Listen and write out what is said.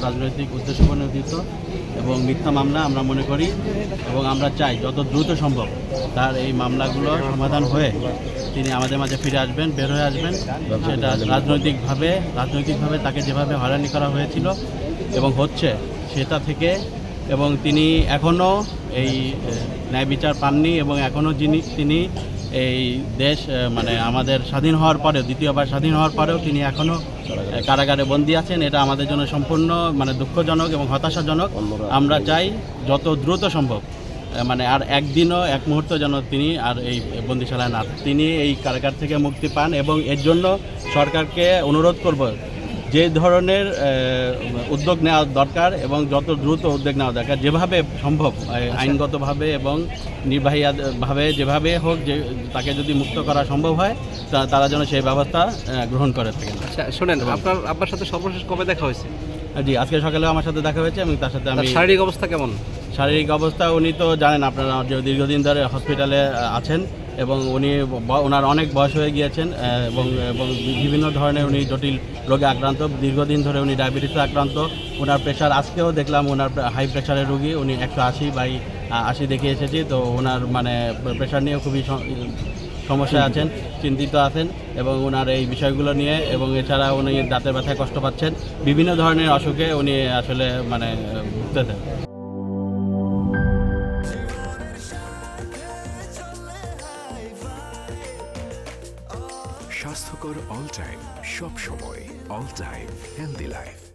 রাজনৈতিক উদ্দেশ্য প্রণোদিত এবং মিথ্যা মামলা আমরা মনে করি এবং আমরা চাই যত দ্রুত সম্ভব তার এই মামলাগুলো সমাধান হয়ে তিনি আমাদের মাঝে ফিরে আসবেন, বের হয়ে আসবেন। সেটা রাজনৈতিকভাবে তাকে যেভাবে হয়রানি করা হয়েছিল এবং হচ্ছে সেটা থেকে, এবং তিনি এখনও এই ন্যায় বিচার পাননি এবং এখনও তিনি এই দেশ মানে আমাদের স্বাধীন হওয়ার পরেও, দ্বিতীয়বার স্বাধীন হওয়ার পরেও তিনি এখনও কারাগারে বন্দী আছেন। এটা আমাদের জন্য সম্পূর্ণ মানে দুঃখজনক এবং হতাশাজনক। আমরা চাই যত দ্রুত সম্ভব মানে আর একদিনও এক মুহূর্ত যেন তিনি আর এই বন্দিশালায় না থাকেন, তিনি এই কারাগার থেকে মুক্তি পান। এবং এর জন্য সরকারকে অনুরোধ করব যে ধরনের উদ্যোগ নেওয়া দরকার এবং যত দ্রুত উদ্যোগ নেওয়া দরকার, যেভাবে সম্ভব আইনগতভাবে এবং নির্বাহীভাবে যেভাবে হোক, যে তাকে যদি মুক্ত করা সম্ভব হয় তারা যেন সেই ব্যবস্থা গ্রহণ করে থাকেন। আচ্ছা শোনেন, আপনার সাথে সর্বশেষ কবে দেখা হয়েছে? জি, আজকে সকালেও আমার সাথে দেখা হয়েছে এবং তার সাথে আমি শারীরিক অবস্থা কেমন? শারীরিক অবস্থা উনি তো জানেন আপনারা যে দীর্ঘদিন ধরে হসপিটালে আছেন এবং ওনার অনেক বয়স হয়ে গিয়েছেন এবং বিভিন্ন ধরনের উনি জটিল রোগে আক্রান্ত, দীর্ঘদিন ধরে উনি ডায়াবেটিসে আক্রান্ত। ওনার প্রেশার আজকেও দেখলাম ওনার হাই প্রেশারের রোগী, উনি 180/80 দেখিয়ে এসেছি। তো ওনার মানে প্রেশার নিয়ে খুবই সমস্যায় আছেন, চিন্তিত আছেন এবং ওনার এই বিষয়গুলো নিয়ে, এবং এছাড়া উনি দাঁতের ব্যথায় কষ্ট পাচ্ছেন, বিভিন্ন ধরনের অসুখে উনি আসলে মানে ভুগতেছেন। স্বাস্থ্যকর অল টাইম, সব সময় অল টাইম হেলদি লাইফ।